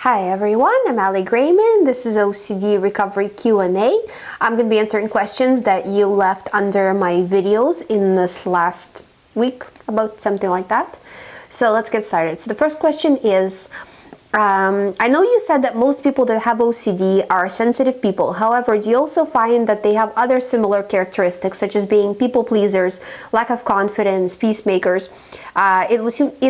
Hi everyone, I'm GREYMOND. This is OCD Recovery Q&A. I'm going to be answering questions that you left under my videos in this last week, about something like that. So let's get started. So the first question is, I know you said that most people that have OCD are sensitive people. However, do you also find that they have other similar characteristics, such as being people pleasers, lack of confidence, peacemakers? It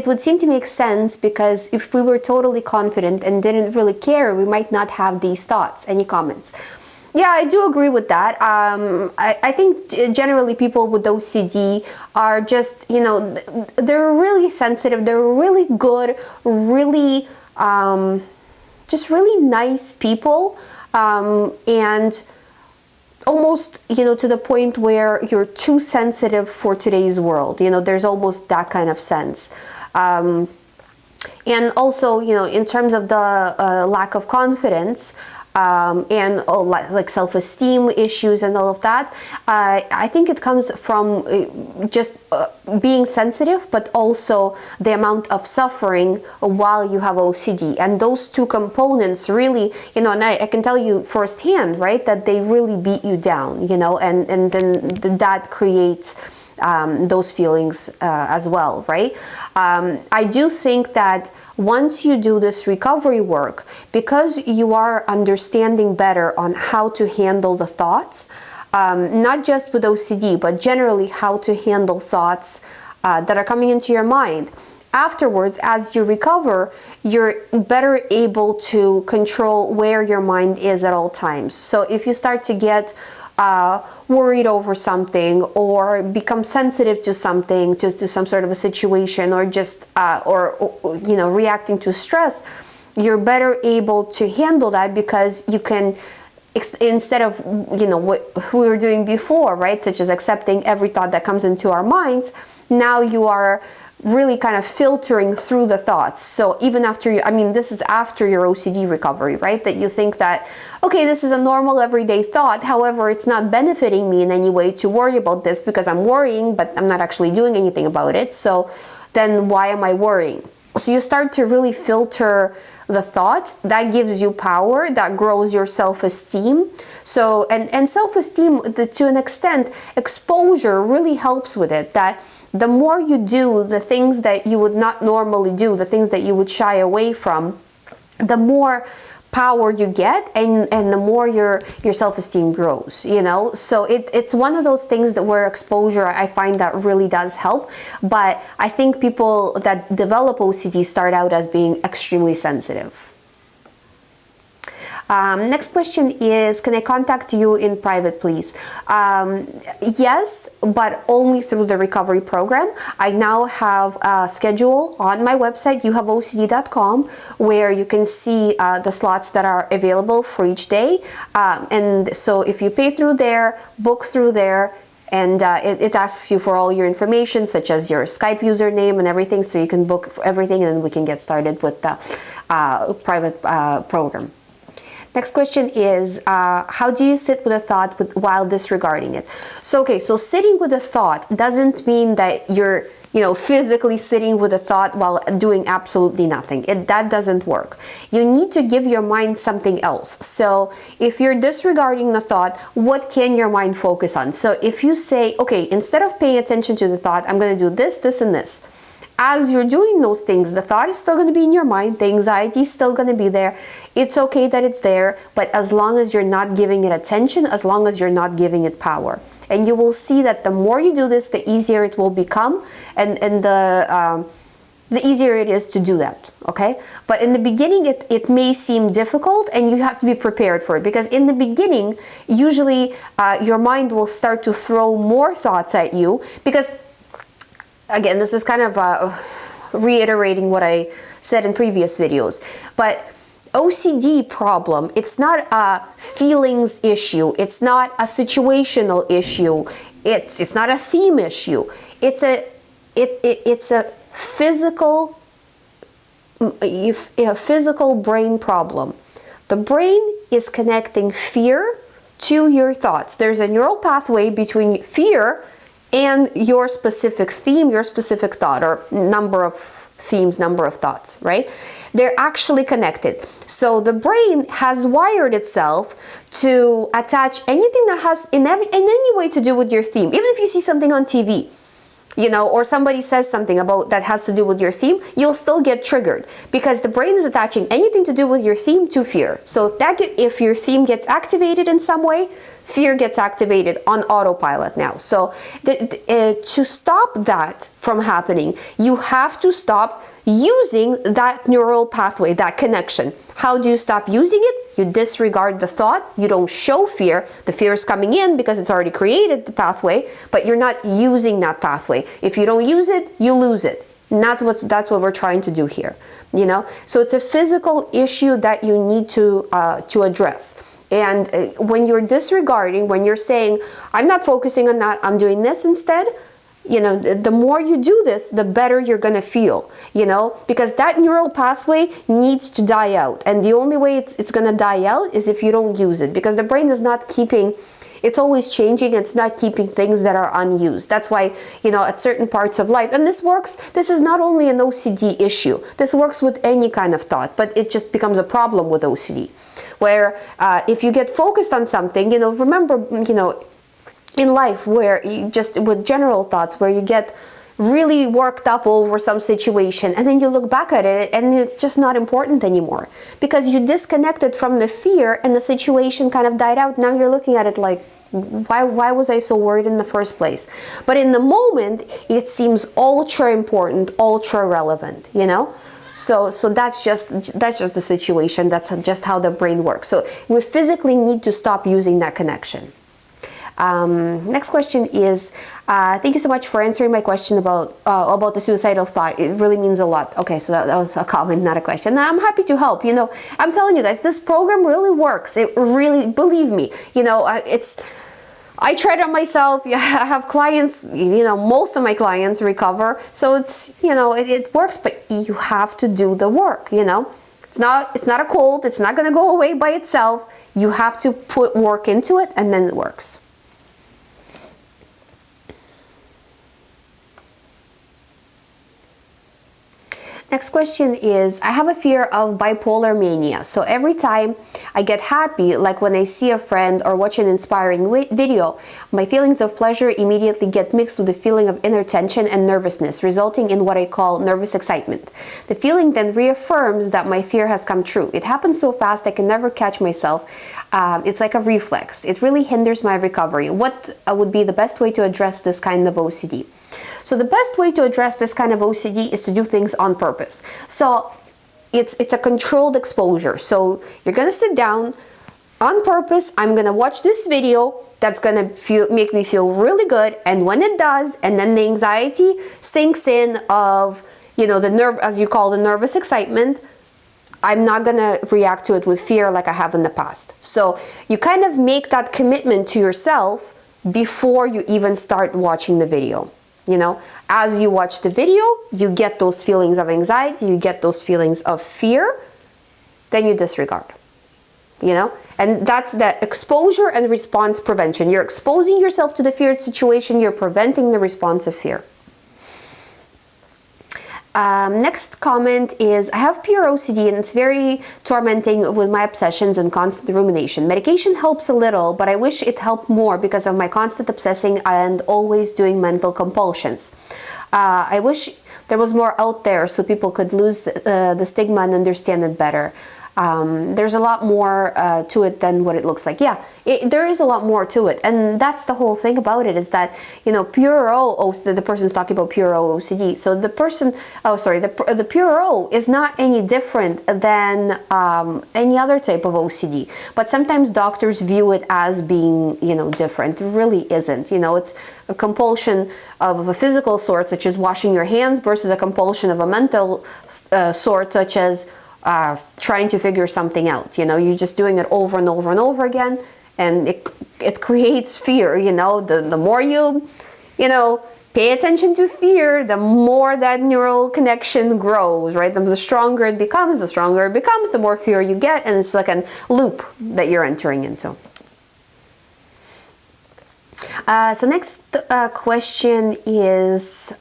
would seem to make sense, because if we were totally confident and didn't really care, we might not have these thoughts. Any comments? Yeah, I do agree with that. I think generally people with OCD are just, they're really sensitive, they're really good, really just really nice people, and almost, to the point where you're too sensitive for today's world. There's almost that kind of sense. And also, in terms of the lack of confidence, and like self-esteem issues and all of that, I think it comes from just being sensitive, but also the amount of suffering while you have OCD. And those two components really, and I can tell you firsthand, right, that they really beat you down, and then that creates those feelings as well, right? I do think that once you do this recovery work, because you are understanding better on how to handle the thoughts, not just with OCD, but generally how to handle thoughts that are coming into your mind. Afterwards, as you recover, you're better able to control where your mind is at all times. So if you start to get worried over something, or become sensitive to something, to some sort of a situation, or just reacting to stress, you're better able to handle that, because you can, instead of what we were doing before, right, such as accepting every thought that comes into our minds, now you are really kind of filtering through the thoughts. So even after this is after your OCD recovery, right? That you think that, okay, this is a normal everyday thought. However, it's not benefiting me in any way to worry about this, because I'm worrying, but I'm not actually doing anything about it. So then why am I worrying? So you start to really filter the thoughts. That gives you power, that grows your self-esteem. So, and self-esteem, to an extent, exposure really helps with it. That the more you do the things that you would not normally do, the things that you would shy away from, the more power you get, and the more your self-esteem grows, So it's one of those things that where exposure, I find that really does help. But I think people that develop OCD start out as being extremely sensitive. Next question is, can I contact you in private, please? Yes, but only through the recovery program. I now have a schedule on my website, youhaveocd.com, where you can see the slots that are available for each day. And so if you pay through there, book through there, and it asks you for all your information, such as your Skype username and everything, so you can book everything, and then we can get started with the private program. Next question is, how do you sit with a thought while disregarding it? So, okay, so sitting with a thought doesn't mean that you're, physically sitting with a thought while doing absolutely nothing. That doesn't work. You need to give your mind something else. So if you're disregarding the thought, what can your mind focus on? So if you say, okay, instead of paying attention to the thought, I'm going to do this, this, and this. As you're doing those things, the thought is still going to be in your mind, the anxiety is still going to be there. It's okay that it's there, but as long as you're not giving it attention, as long as you're not giving it power. And you will see that the more you do this, the easier it will become, and the easier it is to do that, okay? But in the beginning, it may seem difficult, and you have to be prepared for it, because in the beginning, usually your mind will start to throw more thoughts at you, because again, this is kind of reiterating what I said in previous videos, but OCD problem, it's not a feelings issue, it's not a situational issue, it's not a theme issue, it's a physical brain problem. The brain is connecting fear to your thoughts. There's a neural pathway between fear and your specific theme, your specific thought, or number of themes, number of thoughts, right? They're actually connected. So the brain has wired itself to attach anything that has in any way to do with your theme. Even if you see something on TV, you know, or somebody says something about that has to do with your theme, you'll still get triggered because the brain is attaching anything to do with your theme to fear. So if your theme gets activated in some way, fear gets activated on autopilot now. So to stop that from happening, you have to stop using that neural pathway, that connection. How do you stop using it? You disregard the thought. You don't show fear. The fear is coming in because it's already created the pathway, but you're not using that pathway. If you don't use it, you lose it. And that's what we're trying to do here. You know, so it's a physical issue that you need to address. And when you're disregarding, when you're saying, I'm not focusing on that, I'm doing this instead, you know, the more you do this, the better you're going to feel, you know, because that neural pathway needs to die out. And the only way it's going to die out is if you don't use it, because the brain is not keeping, it's always changing. It's not keeping things that are unused. That's why, you know, at certain parts of life, and this is not only an OCD issue. This works with any kind of thought, but it just becomes a problem with OCD. Where if you get focused on something, you know, remember, you know, in life where you just with general thoughts, where you get really worked up over some situation and then you look back at it and it's just not important anymore because you disconnected from the fear and the situation kind of died out. Now you're looking at it like, why was I so worried in the first place? But in the moment, it seems ultra important, ultra relevant, you know? So that's just the situation. That's just how the brain works. So we physically need to stop using that connection. Next question is, thank you so much for answering my question about the suicidal thought. It really means a lot. Okay, so that was a comment, not a question. And I'm happy to help. You know, I'm telling you guys, this program really works. It really, believe me, you know, I tried it on myself. I have clients, you know, most of my clients recover. So it's, you know, it works, but you have to do the work, you know. It's not a cold. It's not going to go away by itself. You have to put work into it and then it works. Next question is, I have a fear of bipolar mania. So every time I get happy, like when I see a friend or watch an inspiring video, my feelings of pleasure immediately get mixed with the feeling of inner tension and nervousness, resulting in what I call nervous excitement. The feeling then reaffirms that my fear has come true. It happens so fast I can never catch myself. It's like a reflex. It really hinders my recovery. What would be the best way to address this kind of OCD? So the best way to address this kind of OCD is to do things on purpose. So it's a controlled exposure. So you're going to sit down on purpose. I'm going to watch this video that's going to make me feel really good. And when it does, and then the anxiety sinks in of, you know, the nerve, as you call the nervous excitement, I'm not going to react to it with fear like I have in the past. So you kind of make that commitment to yourself before you even start watching the video. You know, as you watch the video, you get those feelings of anxiety, you get those feelings of fear, then you disregard, you know, and that's the exposure and response prevention. You're exposing yourself to the feared situation, you're preventing the response of fear. Next comment is, I have pure OCD and it's very tormenting with my obsessions and constant rumination. Medication helps a little, but I wish it helped more because of my constant obsessing and always doing mental compulsions. I wish there was more out there so people could lose the stigma and understand it better. There's a lot more to it than what it looks like. Yeah, there is a lot more to it. And that's the whole thing about it, is that, you know, pure the person's talking about pure OCD. So the person, the pure O is not any different than any other type of OCD. But sometimes doctors view it as being, you know, different. It really isn't. You know, it's a compulsion of a physical sort, such as washing your hands, versus a compulsion of a mental sort, such as trying to figure something out. You know, you're just doing it over and over and over again, and it creates fear. You know, the more you know, pay attention to fear, the more that neural connection grows, right? The stronger it becomes, the more fear you get, and it's like a loop that you're entering into. So next question is,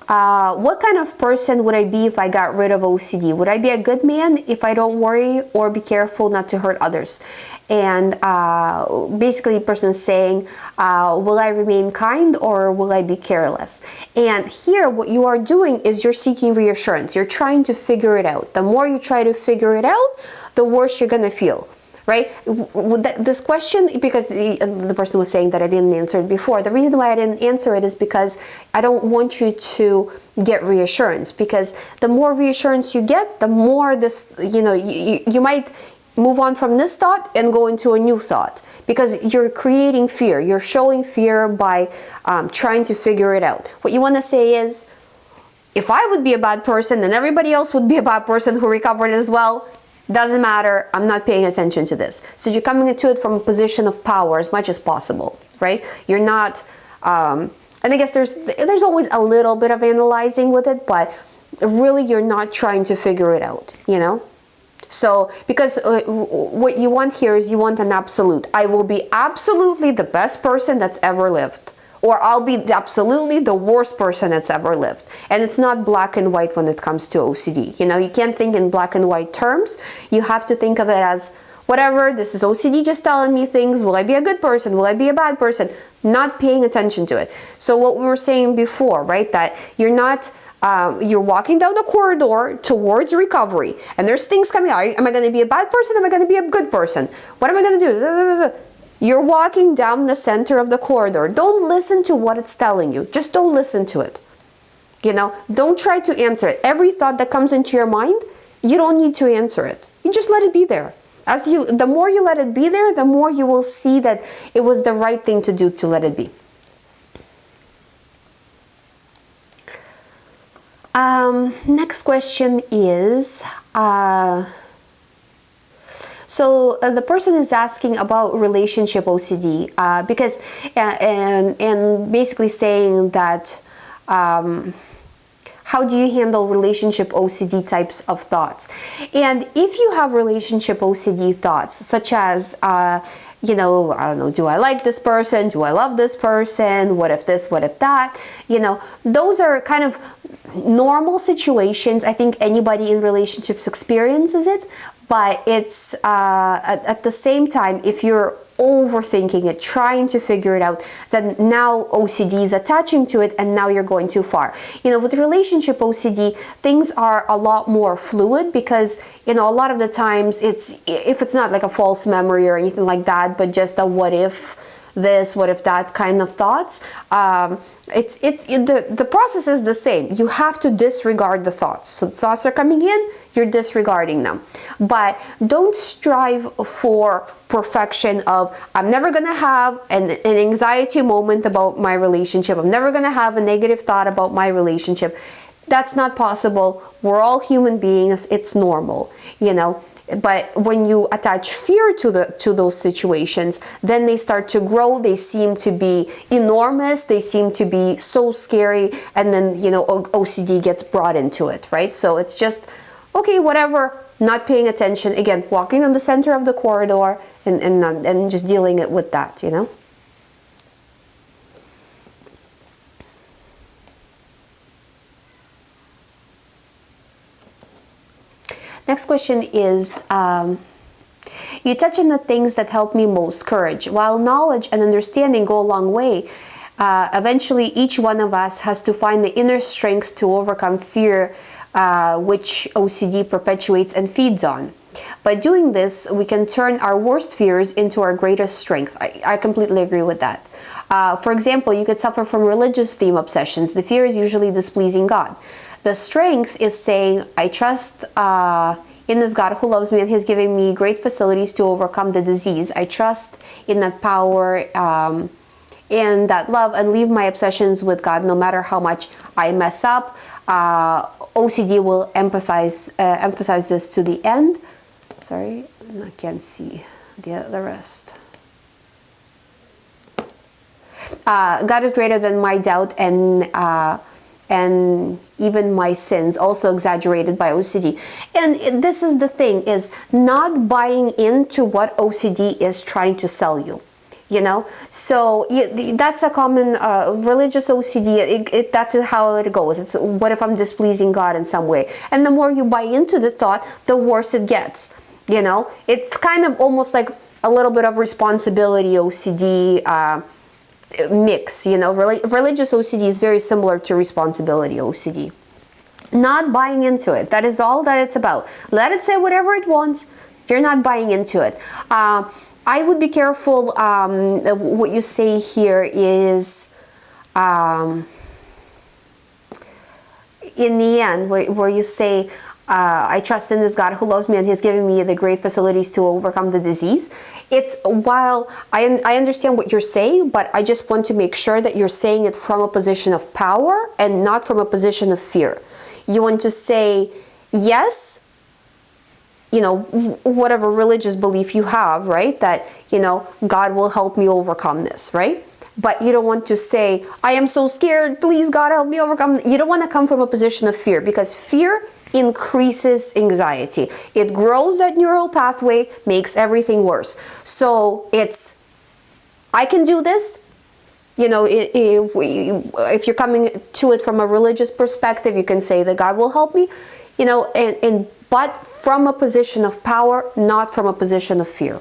what kind of person would I be if I got rid of OCD? Would I be a good man if I don't worry or be careful not to hurt others? And basically the person is saying, will I remain kind or will I be careless? And here what you are doing is you're seeking reassurance. You're trying to figure it out. The more you try to figure it out, the worse you're going to feel. Right? This question, because the person was saying that I didn't answer it before. The reason why I didn't answer it is because I don't want you to get reassurance. Because the more reassurance you get, the more this, you might move on from this thought and go into a new thought. Because you're creating fear. You're showing fear by trying to figure it out. What you want to say is, if I would be a bad person, then everybody else would be a bad person who recovered as well. Doesn't matter, I'm not paying attention to this. So you're coming into it from a position of power as much as possible, right? You're not, and I guess there's always a little bit of analyzing with it, but really you're not trying to figure it out, So, because what you want here is you want an absolute. I will be absolutely the best person that's ever lived. Or I'll be absolutely the worst person that's ever lived. And it's not black and white when it comes to OCD. You can't think in black and white terms. You have to think of it as, whatever, this is OCD just telling me things. Will I be a good person? Will I be a bad person? Not paying attention to it. So what we were saying before, right, that you're not, you're walking down the corridor towards recovery. And there's things coming out. Am I going to be a bad person? Am I going to be a good person? What am I going to do? You're walking down the center of the corridor. Don't listen to what it's telling you. Just don't listen to it. Don't try to answer it. Every thought that comes into your mind, you don't need to answer it. You just let it be there. The more you let it be there, the more you will see that it was the right thing to do to let it be. Next question is, so the person is asking about relationship OCD because and basically saying that how do you handle relationship OCD types of thoughts? And if you have relationship OCD thoughts, such as I don't know, do I like this person? Do I love this person? What if this? What if that? Those are kind of normal situations. I think anybody in relationships experiences it. But it's at the same time, if you're overthinking it, trying to figure it out, then now OCD is attaching to it and now you're going too far. With relationship OCD, things are a lot more fluid because, a lot of the times if it's not like a false memory or anything like that, but just a what if this, what if that kind of thoughts, the process is the same. You have to disregard the thoughts. So the thoughts are coming in, you're disregarding them. But don't strive for perfection of, I'm never going to have an anxiety moment about my relationship. I'm never going to have a negative thought about my relationship. That's not possible. We're all human beings. It's normal, But when you attach fear to those situations, then they start to grow. They seem to be enormous. They seem to be so scary. And then, OCD gets brought into it, right? So it's just, okay, whatever, not paying attention. Again, walking on the center of the corridor and just dealing it with that, Next question is, you touch on the things that help me most, courage. While knowledge and understanding go a long way, eventually each one of us has to find the inner strength to overcome fear, which OCD perpetuates and feeds on. By doing this, we can turn our worst fears into our greatest strength. I completely agree with that. For example, you could suffer from religious theme obsessions. The fear is usually displeasing God. The strength is saying, I trust in this God who loves me and He's giving me great facilities to overcome the disease. I trust in that power and that love and leave my obsessions with God no matter how much I mess up. OCD will emphasize this to the end. Sorry, I can't see the rest. God is greater than my doubt and and even my sins, also exaggerated by OCD. And this is the thing, is not buying into what OCD is trying to sell you. So that's a common religious OCD. That's how it goes. It's, what if I'm displeasing God in some way? And the more you buy into the thought, the worse it gets. It's kind of almost like a little bit of responsibility OCD mix. Religious OCD is very similar to responsibility OCD. Not buying into it. That is all that it's about. Let it say whatever it wants. You're not buying into it. I would be careful. What you say here is, in the end, where you say, I trust in this God who loves me and He's giving me the great facilities to overcome the disease. It's, while I understand what you're saying, but I just want to make sure that you're saying it from a position of power and not from a position of fear. You want to say, yes, whatever religious belief you have, right? That, God will help me overcome this, right? But you don't want to say, I am so scared, please God help me overcome. You don't want to come from a position of fear, because fear increases anxiety. It grows that neural pathway, makes everything worse. So it's, I can do this. If you're coming to it from a religious perspective, you can say that God will help me, but from a position of power, not from a position of fear.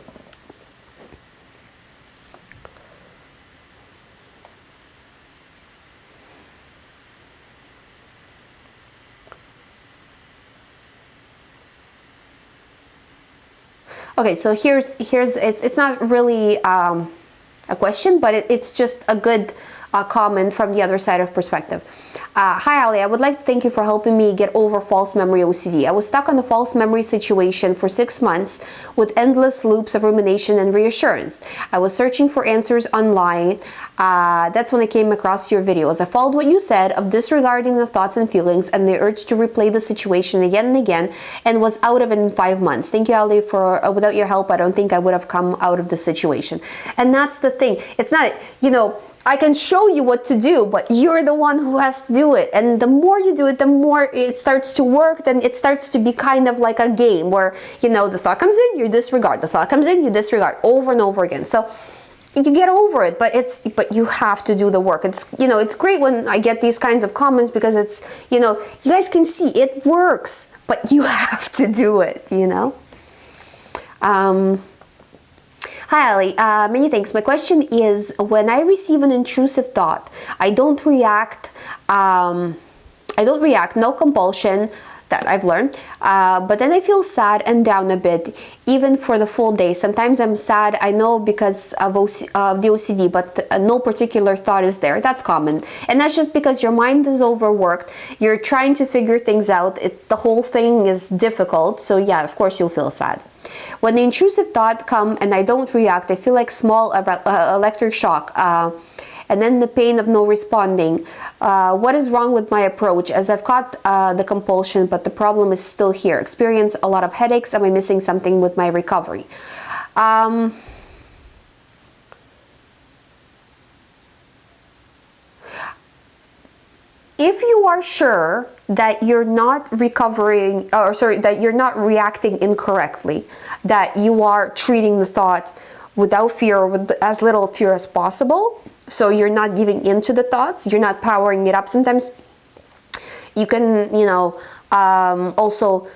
Okay, so here's it's not really a question, but it's just a good comment from the other side of perspective. Hi Ali, I would like to thank you for helping me get over false memory OCD. I was stuck on the false memory situation for 6 months with endless loops of rumination and reassurance. I was searching for answers online. That's when I came across your videos. I followed what you said of disregarding the thoughts and feelings and the urge to replay the situation again and again, and was out of it in 5 months. Thank you, Ali, for without your help, I don't think I would have come out of the situation. And that's the thing. It's not, I can show you what to do, but you're the one who has to do it. And the more you do it, the more it starts to work. Then it starts to be kind of like a game where, the thought comes in, you disregard. The thought comes in, you disregard over and over again. So you get over it, but you have to do the work. It's, it's great when I get these kinds of comments, because it's, you guys can see it works, but you have to do it, Hi Ali, many thanks. My question is, when I receive an intrusive thought, I don't react, no compulsion, that I've learned, but then I feel sad and down a bit, even for the full day. Sometimes I'm sad, I know, because of the OCD, but no particular thought is there. That's common. And that's just because your mind is overworked. You're trying to figure things out. The whole thing is difficult. So yeah, of course you'll feel sad. When the intrusive thought come and I don't react, I feel like small electric shock, and then the pain of no responding. What is wrong with my approach? As I've caught the compulsion, but the problem is still here. Experience a lot of headaches. Am I missing something with my recovery? If you are sure that you're not recovering, that you're not reacting incorrectly, that you are treating the thought without fear, or with as little fear as possible, so you're not giving into the thoughts, you're not powering it up. Sometimes you can, also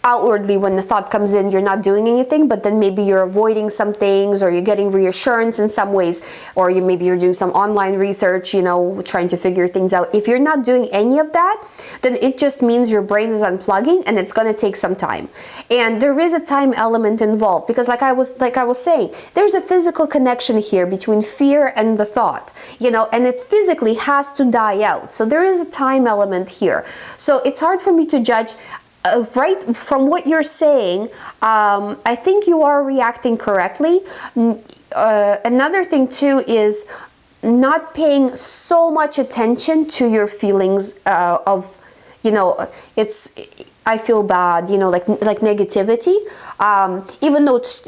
outwardly, when the thought comes in, you're not doing anything, but then maybe you're avoiding some things, or you're getting reassurance in some ways, or maybe you're doing some online research, trying to figure things out. If you're not doing any of that, then it just means your brain is unplugging, and it's going to take some time. And there is a time element involved, because like I was saying, there's a physical connection here between fear and the thought, and it physically has to die out. So there is a time element here. So it's hard for me to judge. Right from what you're saying, I think you are reacting correctly. Another thing too is not paying so much attention to your feelings of, it's, I feel bad, like negativity. Even though it's,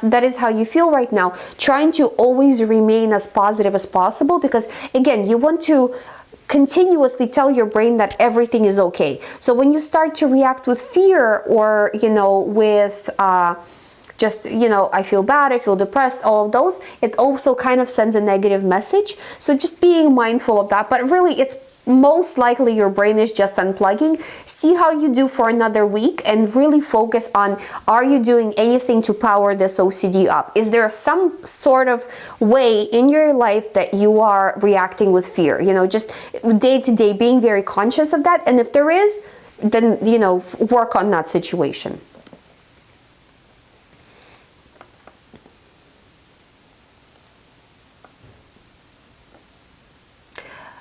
that is how you feel right now. Trying to always remain as positive as possible, because again, you want to continuously tell your brain that everything is okay. So when you start to react with fear, or with just, I feel bad, I feel depressed, all of those, it also kind of sends a negative message. So just being mindful of that. But really, it's most likely your brain is just unplugging. See how you do for another week and really focus on, are you doing anything to power this OCD up? Is there some sort of way in your life that you are reacting with fear? Just day to day, being very conscious of that. And if there is, then, work on that situation.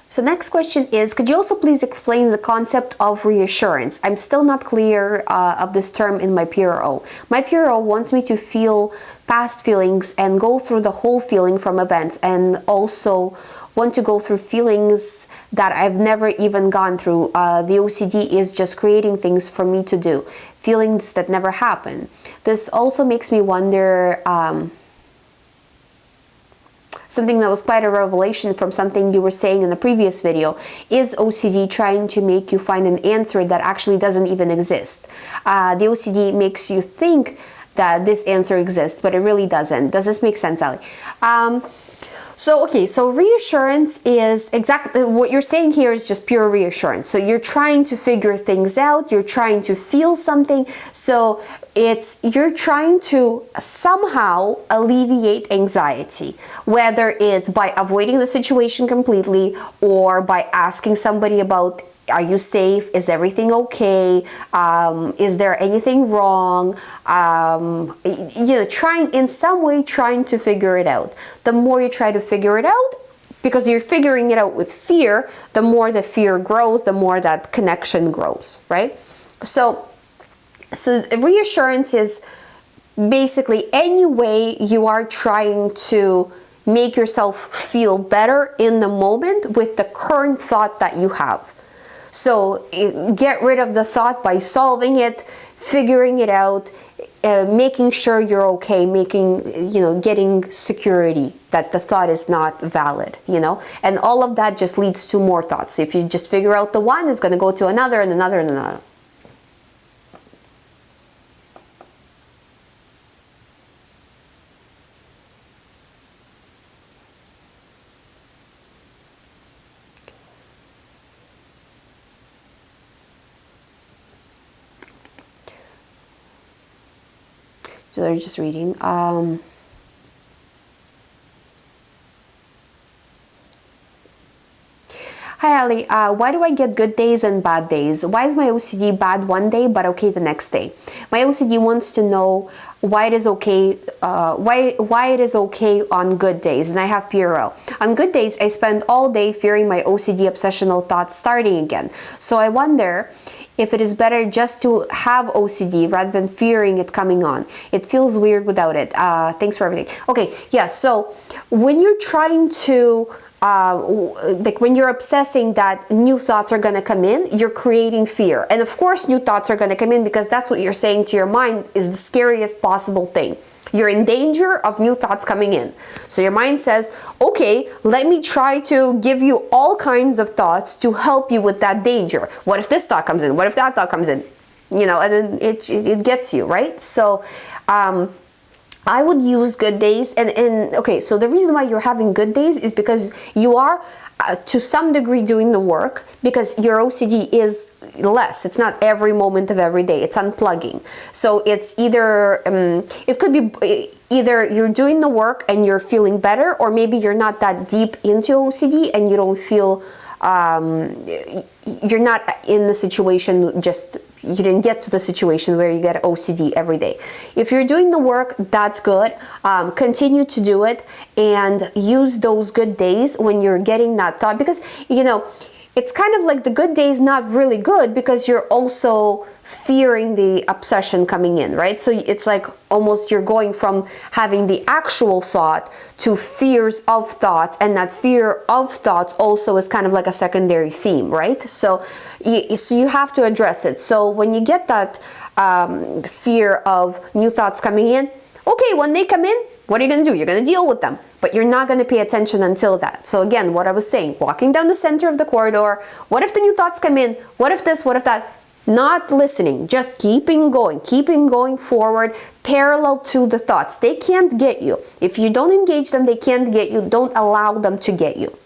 So next question is, could you also please explain the concept of reassurance? I'm still not clear of this term in my PRO. My PRO wants me to feel past feelings and go through the whole feeling from events, and also want to go through feelings that I've never even gone through. The OCD is just creating things for me to do, feelings that never happen. This also makes me wonder, something that was quite a revelation from something you were saying in the previous video. Is OCD trying to make you find an answer that actually doesn't even exist? The OCD makes you think that this answer exists, but it really doesn't. Does this make sense, Ali? So reassurance is exactly what you're saying here, is just pure reassurance. So you're trying to figure things out, you're trying to feel something. So you're trying to somehow alleviate anxiety, whether it's by avoiding the situation completely, or by asking somebody about, are you safe? Is everything okay? Is there anything wrong? Trying in some way, trying to figure it out. The more you try to figure it out, because you're figuring it out with fear, the more the fear grows, the more that connection grows, right? So reassurance is basically any way you are trying to make yourself feel better in the moment with the current thought that you have. So get rid of the thought by solving it, figuring it out, making sure you're okay, getting security that the thought is not valid, and all of that just leads to more thoughts. So if you just figure out the one, it's going to go to another and another and another. So they're just reading. Hi Ali, why do I get good days and bad days? Why is my OCD bad one day but okay the next day? My OCD wants to know why it is okay, why it is okay on good days, and I have PRO. On good days, I spend all day fearing my OCD obsessional thoughts starting again. So I wonder if it is better just to have OCD rather than fearing it coming on. It feels weird without it. Thanks for everything. Okay, yeah, so when you're trying to, when you're obsessing that new thoughts are going to come in, you're creating fear. And of course, new thoughts are going to come in because that's what you're saying to your mind is the scariest possible thing. You're in danger of new thoughts coming in. So your mind says, okay, let me try to give you all kinds of thoughts to help you with that danger. What if this thought comes in? What if that thought comes in? And then it gets you, right? So I would use good days. And okay, so the reason why you're having good days is because you are to some degree doing the work, because your OCD is less. It's not every moment of every day. It's unplugging. So it's either, it could be either you're doing the work and you're feeling better, or maybe you're not that deep into OCD and you don't feel, you're not in the situation, you didn't get to the situation where you get OCD every day. If you're doing the work, that's good. Continue to do it and use those good days when you're getting that thought, because, it's kind of like the good day is not really good because you're also fearing the obsession coming in, right? So it's like almost you're going from having the actual thought to fears of thoughts, and that fear of thoughts also is kind of like a secondary theme, right? So you have to address it. So when you get that fear of new thoughts coming in, okay, when they come in, What are you going to do? You're going to deal with them, but you're not going to pay attention until that. So again, what I was saying, walking down the center of the corridor, what if the new thoughts come in? What if this? What if that? Not listening, just keeping going forward, parallel to the thoughts. They can't get you. If you don't engage them, they can't get you. Don't allow them to get you.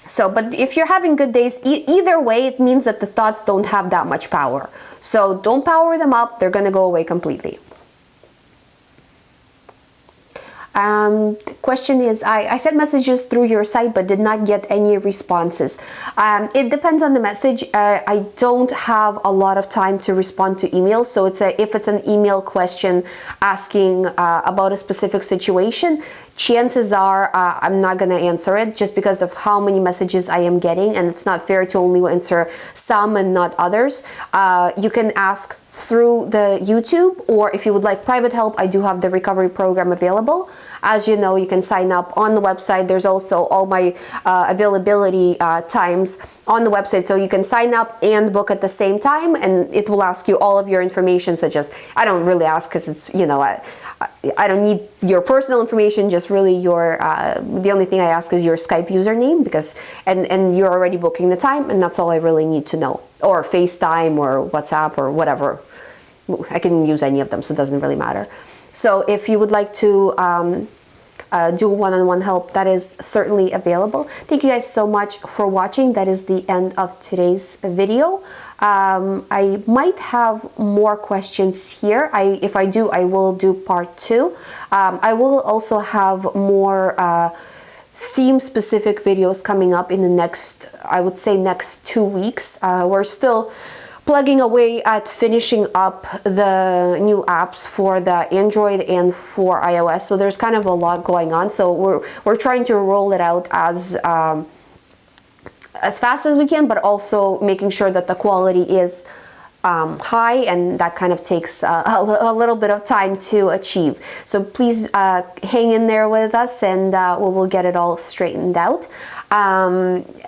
So, but if you're having good days, either way, it means that the thoughts don't have that much power. So don't power them up. They're going to go away completely. The question is, I sent messages through your site but did not get any responses. It depends on the message. I don't have a lot of time to respond to emails, so if it's an email question asking about a specific situation, chances are I'm not going to answer it just because of how many messages I am getting, and it's not fair to only answer some and not others. You can ask through the YouTube, or if you would like private help, I do have the recovery program available. As you know, you can sign up on the website. There's also all my availability times on the website, so you can sign up and book at the same time, and it will ask you all of your information, such as, I don't really ask because it's, you know, I don't need your personal information, just really your, the only thing I ask is your Skype username, because, and you're already booking the time, and that's all I really need to know. Or FaceTime or WhatsApp or whatever. I can use any of them, so it doesn't really matter. So if you would like to do one-on-one help, that is certainly available. Thank you guys so much for watching. That is the end of today's video. I might have more questions here. If I do, I will do part 2. I will also have more theme-specific videos coming up in the next, I would say, next 2 weeks. We're still plugging away at finishing up the new apps for the Android and for iOS, so there's kind of a lot going on. So we're trying to roll it out as fast as we can, but also making sure that the quality is high, and that kind of takes a little bit of time to achieve. So please hang in there with us, and we'll get it all straightened out.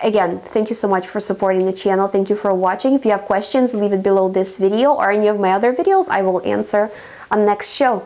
Again, thank you so much for supporting the channel. Thank you for watching. If you have questions, leave it below this video or any of my other videos. I will answer on the next show.